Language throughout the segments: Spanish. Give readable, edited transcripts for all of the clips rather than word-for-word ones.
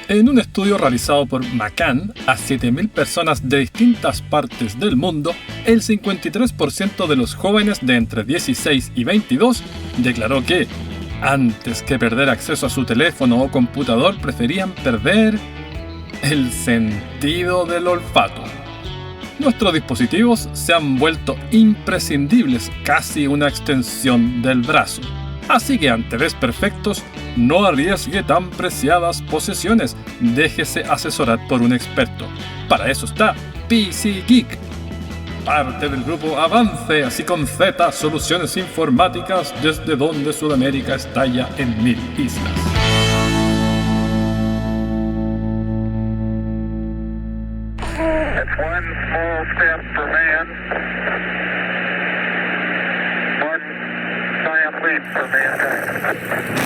En un estudio realizado por McCann a 7.000 personas de distintas partes del mundo, el 53% de los jóvenes de entre 16 y 22 declaró que, antes que perder acceso a su teléfono o computador, preferían perder el sentido del olfato. Nuestros dispositivos se han vuelto imprescindibles, casi una extensión del brazo. Así que ante desperfectos, no arriesgue tan preciadas posesiones, déjese asesorar por un experto. Para eso está PC Geek, parte del grupo Avance, así con Z, soluciones informáticas desde donde Sudamérica estalla en 1000 islas. One small step for man, one giant leap for mankind.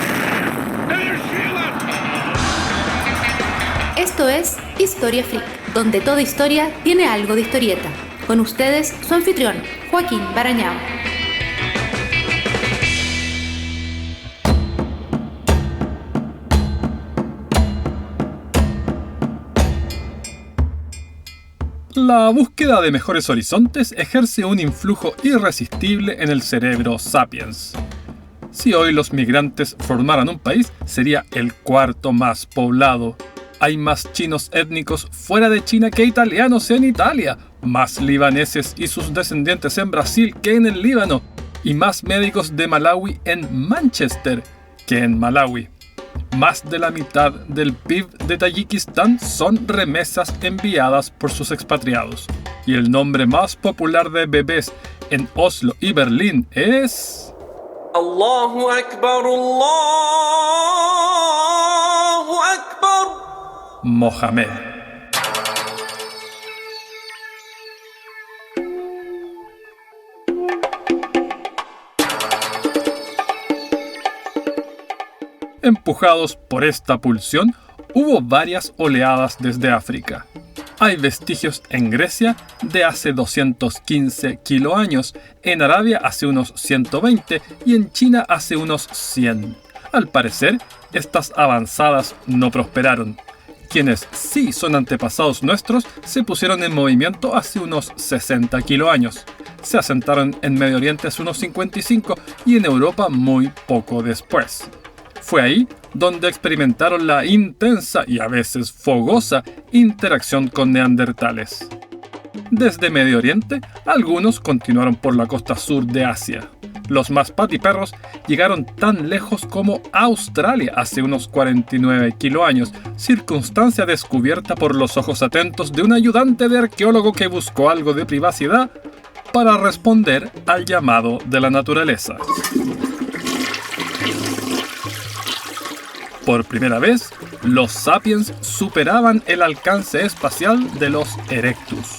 Esto es Historia Freak, donde toda historia tiene algo de historieta. Con ustedes, su anfitrión, Joaquín Barañao. La búsqueda de mejores horizontes ejerce un influjo irresistible en el cerebro sapiens. Si hoy los migrantes formaran un país, sería el cuarto más poblado. Hay más chinos étnicos fuera de China que italianos en Italia, más libaneses y sus descendientes en Brasil que en el Líbano, y más médicos de Malawi en Manchester que en Malawi. Más de la mitad del PIB de Tayikistán son remesas enviadas por sus expatriados. Y el nombre más popular de bebés en Oslo y Berlín es... Allahu Akbar, Allahu Akbar. Mohamed. Empujados por esta pulsión, hubo varias oleadas desde África. Hay vestigios en Grecia de hace 215 kiloaños, en Arabia hace unos 120 y en China hace unos 100. Al parecer, estas avanzadas no prosperaron. Quienes sí son antepasados nuestros se pusieron en movimiento hace unos 60 kiloaños. Se asentaron en Medio Oriente hace unos 55 y en Europa muy poco después. Fue ahí donde experimentaron la intensa y a veces fogosa interacción con neandertales. Desde Medio Oriente, algunos continuaron por la costa sur de Asia. Los más patiperros llegaron tan lejos como Australia hace unos 49 kiloaños, circunstancia descubierta por los ojos atentos de un ayudante de arqueólogo que buscó algo de privacidad para responder al llamado de la naturaleza. Por primera vez, los sapiens superaban el alcance espacial de los erectus.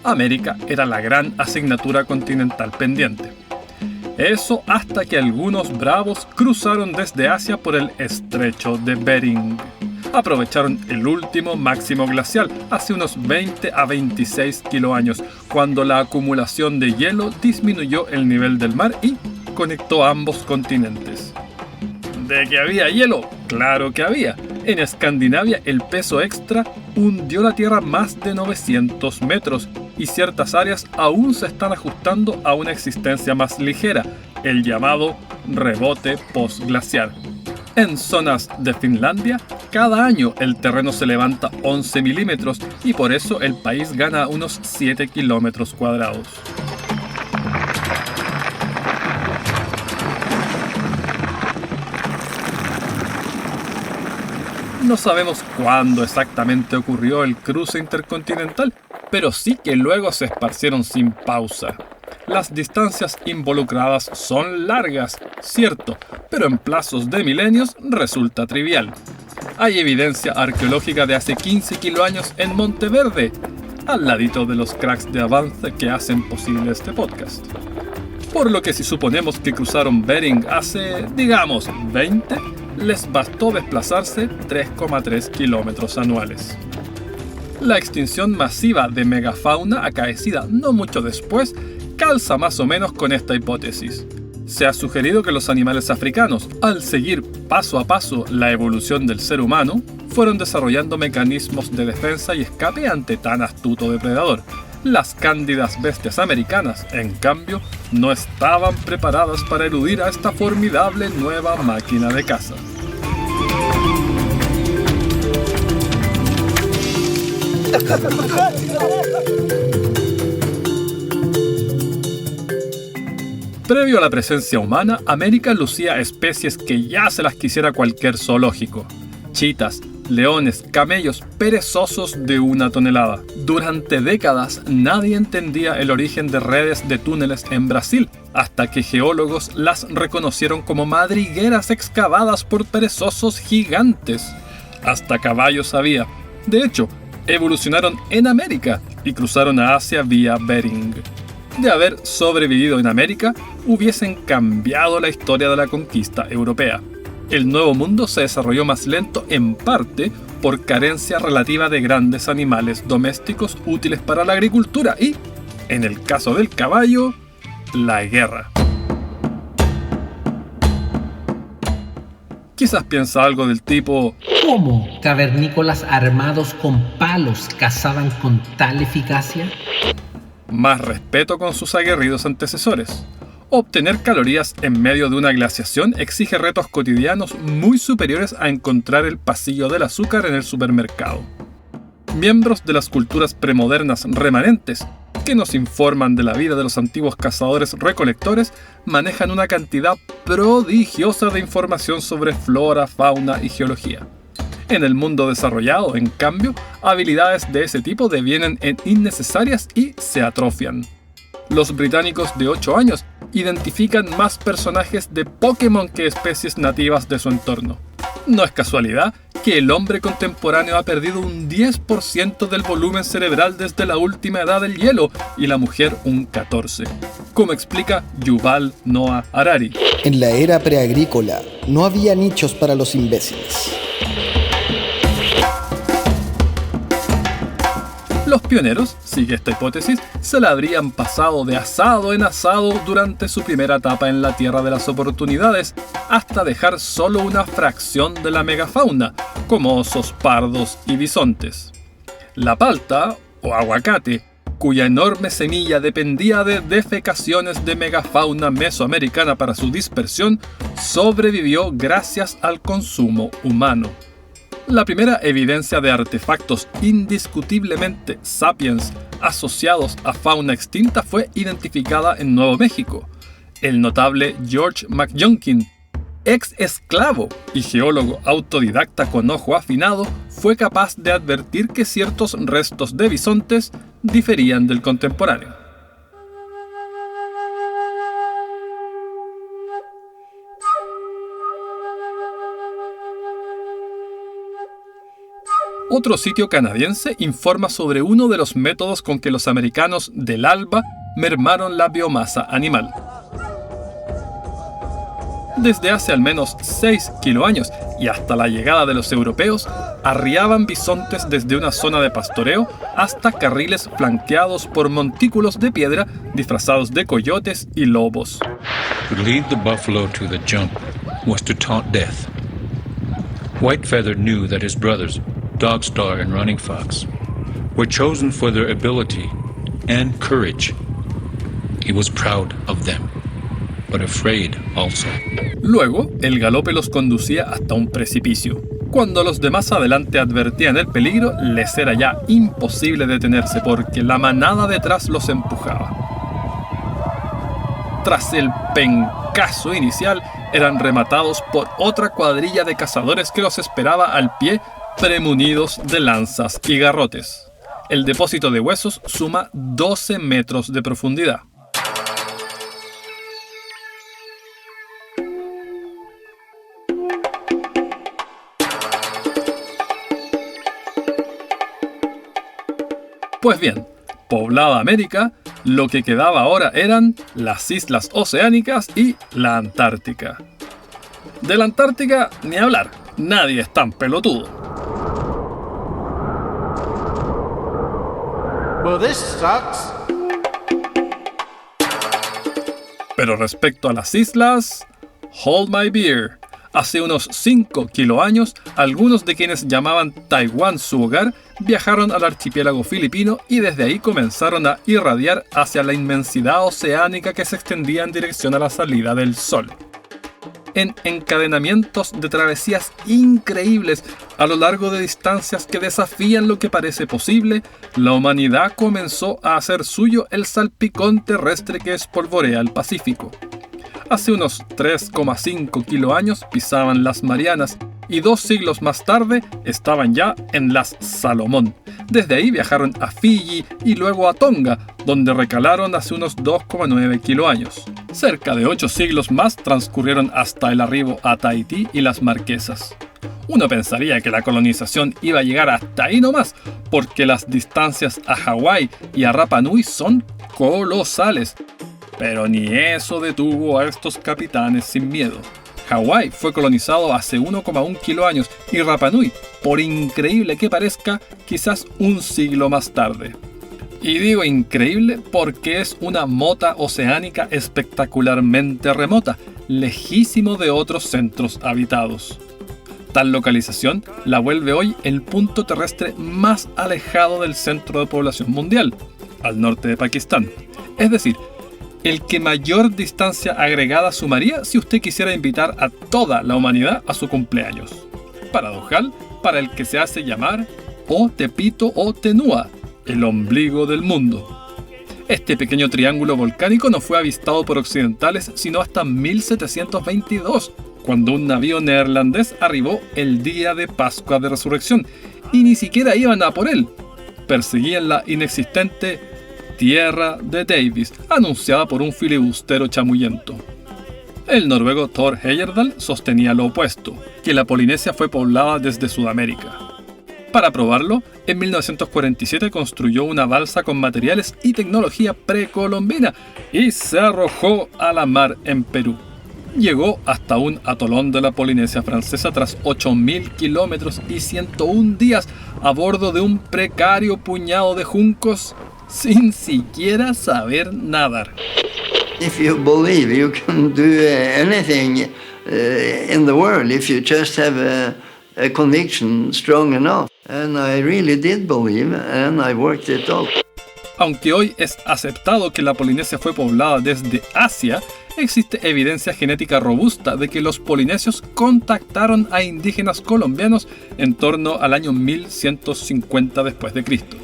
América era la gran asignatura continental pendiente. Eso hasta que algunos bravos cruzaron desde Asia por el estrecho de Bering. Aprovecharon el último máximo glacial hace unos 20 a 26 kiloaños, cuando la acumulación de hielo disminuyó el nivel del mar y conectó ambos continentes. ¿De que había hielo? ¡Claro que había! En Escandinavia el peso extra hundió la Tierra más de 900 metros y ciertas áreas aún se están ajustando a una existencia más ligera, el llamado rebote postglaciar. En zonas de Finlandia, cada año el terreno se levanta 11 milímetros y por eso el país gana unos 7 kilómetros cuadrados. No sabemos cuándo exactamente ocurrió el cruce intercontinental, pero sí que luego se esparcieron sin pausa. Las distancias involucradas son largas, cierto, pero en plazos de milenios resulta trivial. Hay evidencia arqueológica de hace 15 kiloaños en Monteverde, al ladito de los cracks de Avance que hacen posible este podcast. Por lo que si suponemos que cruzaron Bering hace, digamos, 20, les bastó desplazarse 3,3 kilómetros anuales. La extinción masiva de megafauna acaecida no mucho después calza más o menos con esta hipótesis. Se ha sugerido que los animales africanos, al seguir paso a paso la evolución del ser humano, fueron desarrollando mecanismos de defensa y escape ante tan astuto depredador. Las cándidas bestias americanas, en cambio, no estaban preparadas para eludir a esta formidable nueva máquina de caza. Previo a la presencia humana, América lucía especies que ya se las quisiera cualquier zoológico. Chitas, leones, camellos perezosos de 1 tonelada. Durante décadas nadie entendía el origen de redes de túneles en Brasil, hasta que geólogos las reconocieron como madrigueras excavadas por perezosos gigantes. Hasta caballos había. De hecho, evolucionaron en América y cruzaron a Asia vía Bering. De haber sobrevivido en América, hubiesen cambiado la historia de la conquista europea. El Nuevo Mundo se desarrolló más lento en parte por carencia relativa de grandes animales domésticos útiles para la agricultura y, en el caso del caballo, la guerra. Quizás piensa algo del tipo: ¿cómo cavernícolas armados con palos cazaban con tal eficacia? Más respeto con sus aguerridos antecesores. Obtener calorías en medio de una glaciación exige retos cotidianos muy superiores a encontrar el pasillo del azúcar en el supermercado. Miembros de las culturas premodernas remanentes, que nos informan de la vida de los antiguos cazadores-recolectores, manejan una cantidad prodigiosa de información sobre flora, fauna y geología. En el mundo desarrollado, en cambio, habilidades de ese tipo devienen en innecesarias y se atrofian. Los británicos de 8 años identifican más personajes de Pokémon que especies nativas de su entorno. No es casualidad que el hombre contemporáneo ha perdido un 10% del volumen cerebral desde la última edad del hielo y la mujer un 14%, como explica Yuval Noah Harari. En la era preagrícola no había nichos para los imbéciles. Los pioneros, sigue esta hipótesis, se la habrían pasado de asado en asado durante su primera etapa en la Tierra de las Oportunidades, hasta dejar solo una fracción de la megafauna, como osos pardos y bisontes. La palta, o aguacate, cuya enorme semilla dependía de defecaciones de megafauna mesoamericana para su dispersión, sobrevivió gracias al consumo humano. La primera evidencia de artefactos indiscutiblemente sapiens asociados a fauna extinta fue identificada en Nuevo México. El notable George McJunkin, ex esclavo y geólogo autodidacta con ojo afinado, fue capaz de advertir que ciertos restos de bisontes diferían del contemporáneo. Otro sitio canadiense informa sobre uno de los métodos con que los americanos del ALBA mermaron la biomasa animal. Desde hace al menos 6 kiloaños y hasta la llegada de los europeos, arriaban bisontes desde una zona de pastoreo hasta carriles flanqueados por montículos de piedra disfrazados de coyotes y lobos. To lead the buffalo to the jump was to taunt death. Whitefeather knew that his brothers, Dogstar and Running Fox, were chosen for their ability and courage. He was proud of them, but afraid also. Luego, el galope los conducía hasta un precipicio. Cuando los de más adelante advertían el peligro, les era ya imposible detenerse porque la manada detrás los empujaba. Tras el pencazo inicial, eran rematados por otra cuadrilla de cazadores que los esperaba al pie, premunidos de lanzas y garrotes. El depósito de huesos suma 12 metros de profundidad. Pues bien, poblada América, lo que quedaba ahora eran las islas oceánicas y la Antártica. De la Antártica ni hablar, nadie es tan pelotudo. Well, this sucks. Pero respecto a las islas, hold my beer. Hace unos 5 kiloaños, algunos de quienes llamaban Taiwán su hogar viajaron al archipiélago filipino y desde ahí comenzaron a irradiar hacia la inmensidad oceánica que se extendía en dirección a la salida del sol. En encadenamientos de travesías increíbles a lo largo de distancias que desafían lo que parece posible, la humanidad comenzó a hacer suyo el salpicón terrestre que espolvorea el Pacífico. Hace unos 3,5 kiloaños pisaban las Marianas y 2 siglos más tarde estaban ya en las Salomón. Desde ahí viajaron a Fiji y luego a Tonga, donde recalaron hace unos 2,9 kiloaños. Cerca de 8 siglos más transcurrieron hasta el arribo a Tahití y las Marquesas. Uno pensaría que la colonización iba a llegar hasta ahí nomás, porque las distancias a Hawái y a Rapa Nui son colosales. Pero ni eso detuvo a estos capitanes sin miedo. Hawái fue colonizado hace 1,1 kiloaños y Rapa Nui, por increíble que parezca, quizás un siglo más tarde. Y digo increíble porque es una mota oceánica espectacularmente remota, lejísimo de otros centros habitados. Tal localización la vuelve hoy el punto terrestre más alejado del centro de población mundial, al norte de Pakistán. Es decir, el que mayor distancia agregada sumaría si usted quisiera invitar a toda la humanidad a su cumpleaños. Paradojal para el que se hace llamar O Tepito o Tenua, el ombligo del mundo. Este pequeño triángulo volcánico no fue avistado por occidentales sino hasta 1722, cuando un navío neerlandés arribó el día de Pascua de Resurrección, y ni siquiera iban a por él. Perseguían la inexistente Tierra de Davis, anunciada por un filibustero chamullento. El noruego Thor Heyerdahl sostenía lo opuesto, que la Polinesia fue poblada desde Sudamérica. Para probarlo, en 1947 construyó una balsa con materiales y tecnología precolombina y se arrojó a la mar en Perú. Llegó hasta un atolón de la Polinesia francesa tras 8.000 kilómetros y 101 días a bordo de un precario puñado de juncos sin siquiera saber nadar. If you believe you can do anything in the world if you just have a conviction strong enough. And I really did believe and I worked it out. Aunque hoy es aceptado que la Polinesia fue poblada desde Asia, existe evidencia genética robusta de que los polinesios contactaron a indígenas colombianos en torno al año 1150 después de Cristo.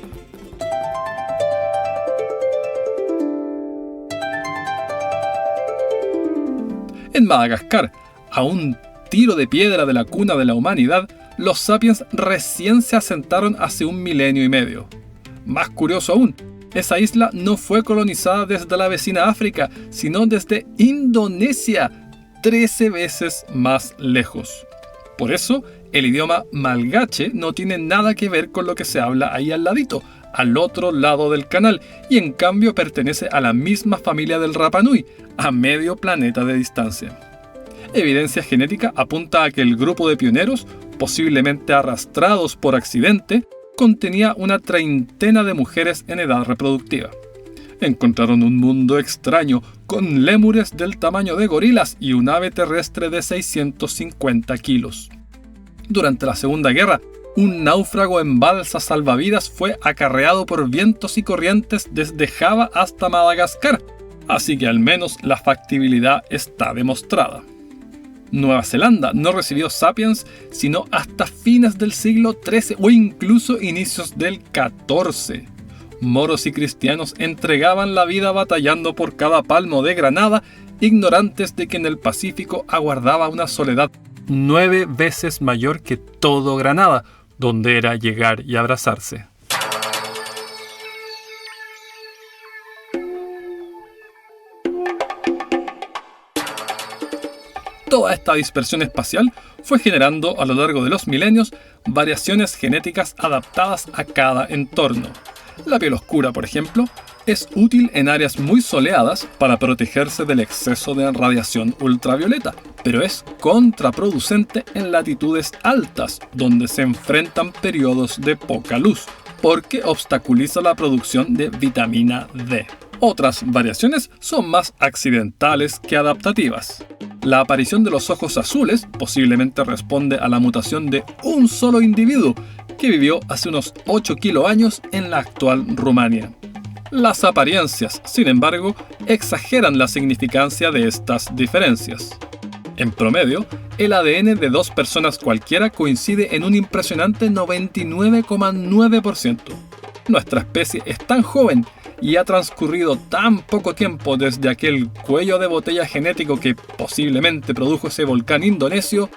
En Madagascar, a un tiro de piedra de la cuna de la humanidad, los sapiens recién se asentaron hace 1 milenio y medio. Más curioso aún, esa isla no fue colonizada desde la vecina África, sino desde Indonesia, 13 veces más lejos. Por eso, el idioma malgache no tiene nada que ver con lo que se habla ahí al ladito, al otro lado del canal, y en cambio pertenece a la misma familia del Rapa Nui, a medio planeta de distancia. Evidencia genética apunta a que el grupo de pioneros, posiblemente arrastrados por accidente, contenía una treintena de mujeres en edad reproductiva. Encontraron un mundo extraño, con lémures del tamaño de gorilas y un ave terrestre de 650 kilos. Durante la Segunda Guerra, un náufrago en balsa salvavidas fue acarreado por vientos y corrientes desde Java hasta Madagascar, así que al menos la factibilidad está demostrada. Nueva Zelanda no recibió sapiens sino hasta fines del siglo XIII o incluso inicios del XIV. Moros y cristianos entregaban la vida batallando por cada palmo de granada, ignorantes de que en el Pacífico aguardaba una soledad 9 veces mayor que todo Granada, donde era llegar y abrazarse. Toda esta dispersión espacial fue generando a lo largo de los milenios variaciones genéticas adaptadas a cada entorno. La piel oscura, por ejemplo, es útil en áreas muy soleadas para protegerse del exceso de radiación ultravioleta, pero es contraproducente en latitudes altas, donde se enfrentan periodos de poca luz. porque obstaculiza la producción de vitamina D. Otras variaciones son más accidentales que adaptativas. La aparición de los ojos azules posiblemente responde a la mutación de un solo individuo que vivió hace unos 8 kiloaños en la actual Rumania. Las apariencias, sin embargo, exageran la significancia de estas diferencias. En promedio, el ADN de 2 personas cualquiera coincide en un impresionante 99,9%. Nuestra especie es tan joven y ha transcurrido tan poco tiempo desde aquel cuello de botella genético que posiblemente produjo ese volcán indonesio,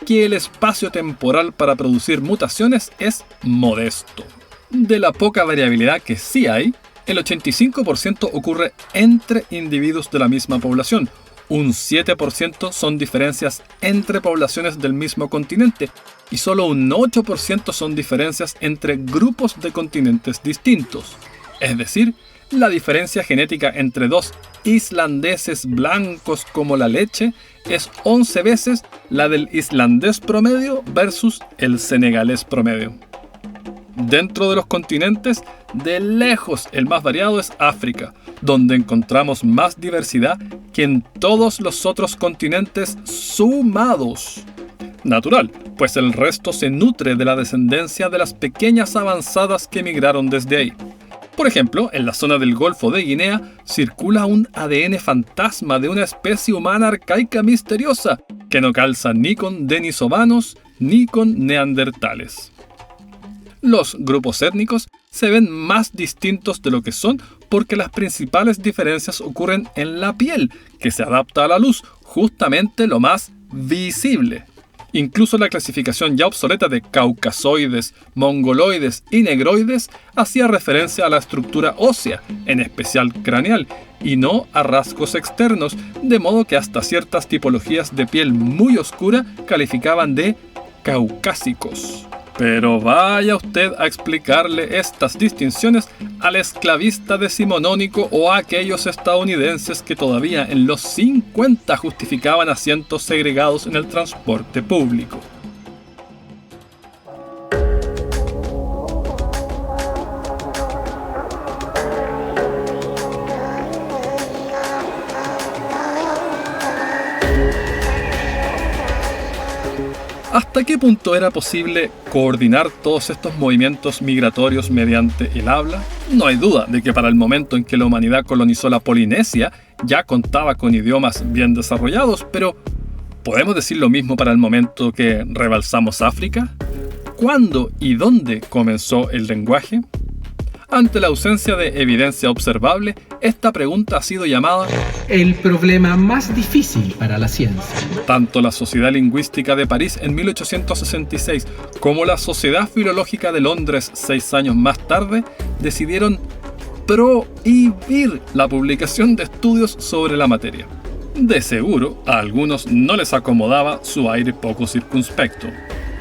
que el espacio temporal para producir mutaciones es modesto. De la poca variabilidad que sí hay, el 85% ocurre entre individuos de la misma población, un 7% son diferencias entre poblaciones del mismo continente y solo un 8% son diferencias entre grupos de continentes distintos. Es decir, la diferencia genética entre 2 islandeses blancos como la leche es 11 veces la del islandés promedio versus el senegalés promedio. Dentro de los continentes, de lejos el más variado es África, donde encontramos más diversidad que en todos los otros continentes sumados. Natural, pues el resto se nutre de la descendencia de las pequeñas avanzadas que migraron desde ahí. Por ejemplo, en la zona del Golfo de Guinea circula un ADN fantasma de una especie humana arcaica misteriosa que no calza ni con denisovanos ni con neandertales. Los grupos étnicos se ven más distintos de lo que son porque las principales diferencias ocurren en la piel, que se adapta a la luz, justamente lo más visible. Incluso la clasificación ya obsoleta de caucasoides, mongoloides y negroides hacía referencia a la estructura ósea, en especial craneal, y no a rasgos externos, de modo que hasta ciertas tipologías de piel muy oscura calificaban de caucásicos. Pero vaya usted a explicarle estas distinciones al esclavista decimonónico o a aquellos estadounidenses que todavía en los 50 justificaban asientos segregados en el transporte público. ¿Hasta qué punto era posible coordinar todos estos movimientos migratorios mediante el habla? No hay duda de que para el momento en que la humanidad colonizó la Polinesia ya contaba con idiomas bien desarrollados, pero ¿podemos decir lo mismo para el momento que rebalsamos África? ¿Cuándo y dónde comenzó el lenguaje? Ante la ausencia de evidencia observable, esta pregunta ha sido llamada el problema más difícil para la ciencia. Tanto la Sociedad Lingüística de París en 1866 como la Sociedad Filológica de Londres 6 años más tarde decidieron prohibir la publicación de estudios sobre la materia. De seguro, a algunos no les acomodaba su aire poco circunspecto.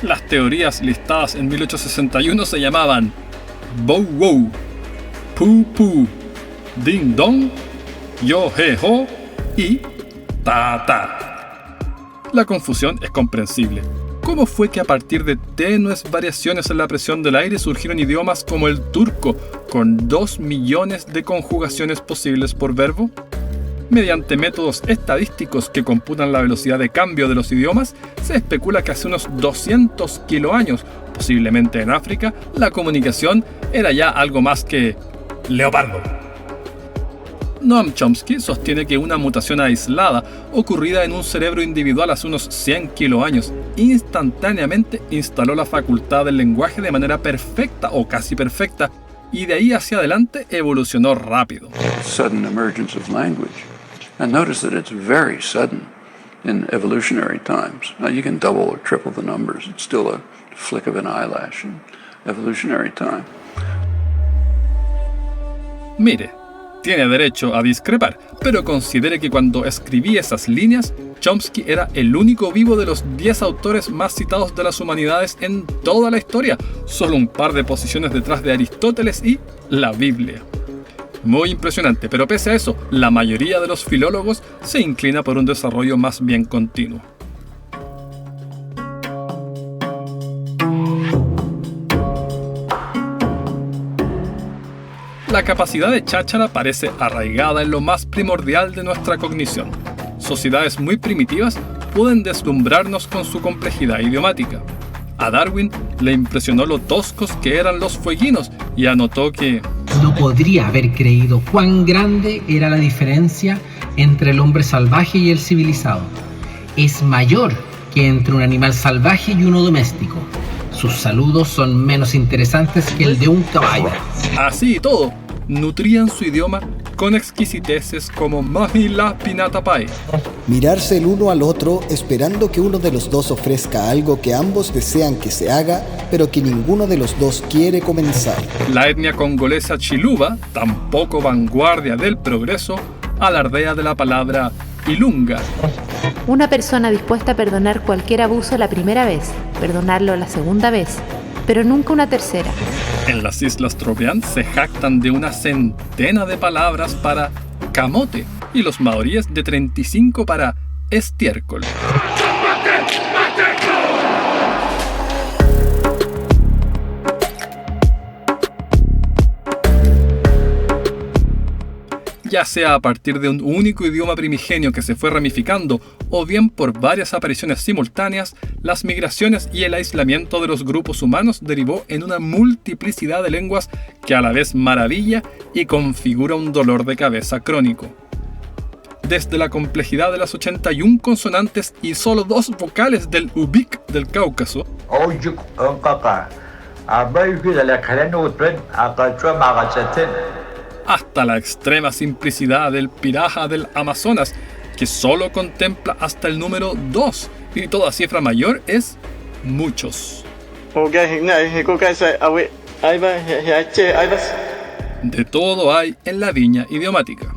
Las teorías listadas en 1861 se llamaban Bow Wow, Poo Poo, Ding Dong, Yo He Ho y Ta Ta. La confusión es comprensible. ¿Cómo fue que a partir de tenues variaciones en la presión del aire surgieron idiomas como el turco, con 2 millones de conjugaciones posibles por verbo? Mediante métodos estadísticos que computan la velocidad de cambio de los idiomas, se especula que hace unos 200 kiloaños, posiblemente en África, la comunicación era ya algo más que leopardo. Noam Chomsky sostiene que una mutación aislada, ocurrida en un cerebro individual hace unos 100 kiloaños, instantáneamente instaló la facultad del lenguaje de manera perfecta o casi perfecta, y de ahí hacia adelante evolucionó rápido. Sudden emergence of language. And notice that it's very sudden in evolutionary times. Now you can double or triple the numbers. It's still a flick of an eyelash in evolutionary time. Mire, tiene derecho a discrepar, pero considere que cuando escribí esas líneas, Chomsky era el único vivo de los 10 autores más citados de las humanidades en toda la historia, solo un par de posiciones detrás de Aristóteles y la Biblia. Muy impresionante, pero pese a eso, la mayoría de los filólogos se inclina por un desarrollo más bien continuo. La capacidad de cháchara parece arraigada en lo más primordial de nuestra cognición. Sociedades muy primitivas pueden deslumbrarnos con su complejidad idiomática. A Darwin le impresionó lo toscos que eran los fueguinos y anotó que no podría haber creído cuán grande era la diferencia entre el hombre salvaje y el civilizado. Es mayor que entre un animal salvaje y uno doméstico. Sus saludos son menos interesantes que el de un caballo. Así y todo, nutrían su idioma con exquisiteces como Mahila Pinatapai. Mirarse el uno al otro esperando que uno de los dos ofrezca algo que ambos desean que se haga, pero que ninguno de los dos quiere comenzar. La etnia congolesa Chiluba, tampoco vanguardia del progreso, alardea de la palabra Ilunga. Una persona dispuesta a perdonar cualquier abuso la primera vez, perdonarlo la segunda vez, pero nunca una tercera. En las Islas Trobriand se jactan de una centena de palabras para camote y los maoríes de 35 para estiércol. Ya sea a partir de un único idioma primigenio que se fue ramificando o bien por varias apariciones simultáneas, las migraciones y el aislamiento de los grupos humanos derivó en una multiplicidad de lenguas que a la vez maravilla y configura un dolor de cabeza crónico. Desde la complejidad de las 81 consonantes y solo 2 vocales del Ubik del Cáucaso, hasta la extrema simplicidad del Piraja del Amazonas, que solo contempla hasta el número 2, y toda cifra mayor es muchos. De todo hay en la viña idiomática.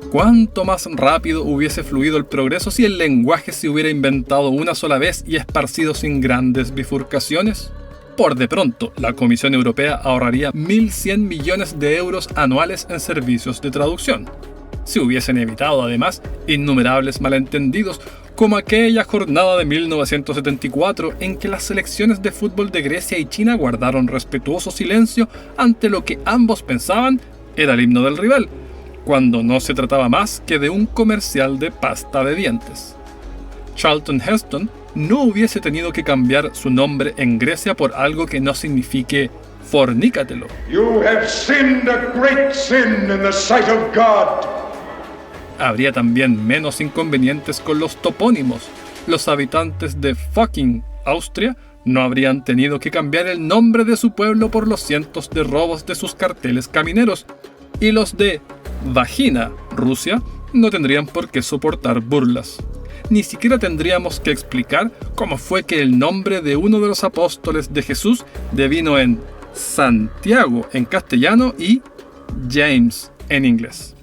¿Cuánto más rápido hubiese fluido el progreso si el lenguaje se hubiera inventado una sola vez y esparcido sin grandes bifurcaciones? Por de pronto, la Comisión Europea ahorraría 1.100 millones de euros anuales en servicios de traducción. Se hubiesen evitado, además, innumerables malentendidos, como aquella jornada de 1974 en que las selecciones de fútbol de Grecia y China guardaron respetuoso silencio ante lo que ambos pensaban era el himno del rival, cuando no se trataba más que de un comercial de pasta de dientes. Charlton Heston no hubiese tenido que cambiar su nombre en Grecia por algo que no signifique fornícatelo. You have sinned a great sin in the sight of God. Habría también menos inconvenientes con los topónimos. Los habitantes de fucking Austria no habrían tenido que cambiar el nombre de su pueblo por los cientos de robos de sus carteles camineros. Y los de vagina, Rusia, no tendrían por qué soportar burlas. Ni siquiera tendríamos que explicar cómo fue que el nombre de uno de los apóstoles de Jesús devino en Santiago en castellano y James en inglés.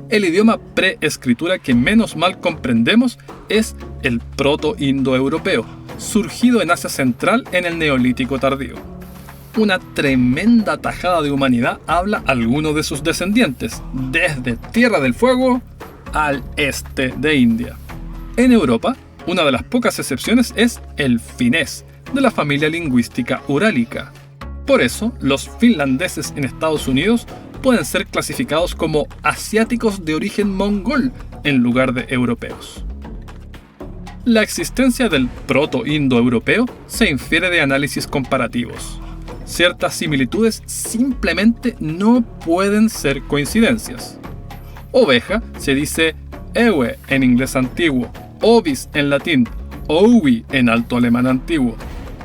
El idioma preescritura que menos mal comprendemos es el proto-indoeuropeo, surgido en Asia Central en el Neolítico tardío. Una tremenda tajada de humanidad habla alguno de sus descendientes, desde Tierra del Fuego al este de India. En Europa, una de las pocas excepciones es el finés, de la familia lingüística urálica. Por eso, los finlandeses en Estados Unidos pueden ser clasificados como asiáticos de origen mongol en lugar de europeos. La existencia del proto-indoeuropeo se infiere de análisis comparativos. Ciertas similitudes simplemente no pueden ser coincidencias. Oveja se dice ewe en inglés antiguo, ovis en latín, owi en alto alemán antiguo,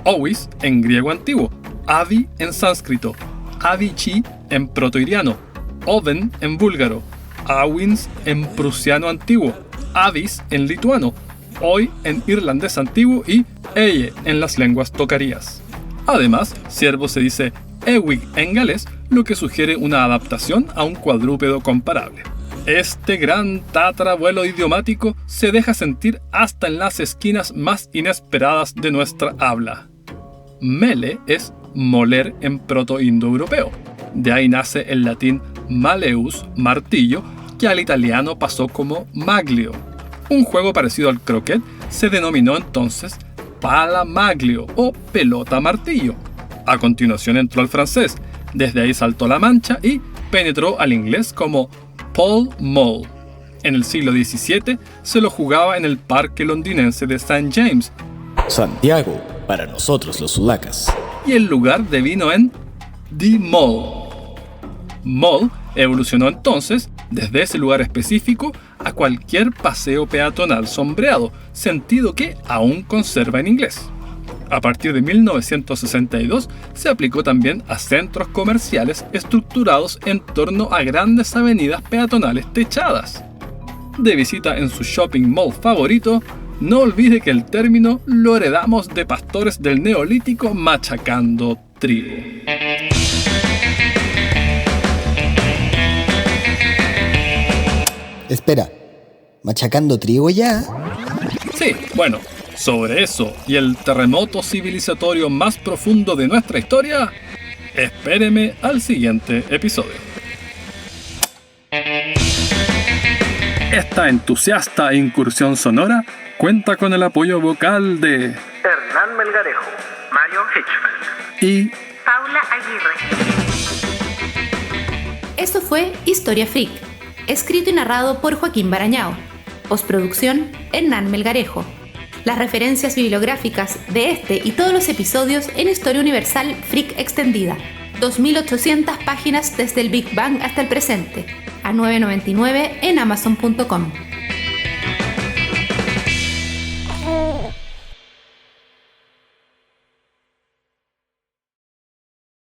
owis en griego antiguo, avi en sánscrito, avichi en protoiriano, oven en búlgaro, awins en prusiano antiguo, avis en lituano, oi en irlandés antiguo y eye en las lenguas tocarías. Además, ciervo se dice ewig en galés, lo que sugiere una adaptación a un cuadrúpedo comparable. Este gran tatarabuelo idiomático se deja sentir hasta en las esquinas más inesperadas de nuestra habla. Mele es moler en proto-indoeuropeo. De ahí nace el latín maleus, martillo, que al italiano pasó como maglio. Un juego parecido al croquet se denominó entonces pala maglio o pelota martillo. A continuación entró al francés, desde ahí saltó a la mancha y penetró al inglés como pole mall. En el siglo XVII se lo jugaba en el parque londinense de St. James, Santiago, para nosotros los sudacas. Y el lugar devino en The Mall. Mall evolucionó entonces desde ese lugar específico a cualquier paseo peatonal sombreado, sentido que aún conserva en inglés. A partir de 1962 se aplicó también a centros comerciales estructurados en torno a grandes avenidas peatonales techadas. De visita en su shopping mall favorito, no olvide que el término lo heredamos de pastores del Neolítico machacando trigo. Espera, ¿machacando trigo ya? Sí, bueno, sobre eso y el terremoto civilizatorio más profundo de nuestra historia, espéreme al siguiente episodio. Esta entusiasta incursión sonora cuenta con el apoyo vocal de Hernán Melgarejo, Marion Hitchfeld y Paula Aguirre. Esto fue Historia Freak, escrito y narrado por Joaquín Barañao. Postproducción, Hernán Melgarejo. Las referencias bibliográficas de este y todos los episodios en Historia Universal Freak Extendida. 2.800 páginas desde el Big Bang hasta el presente. A $9.99 en Amazon.com.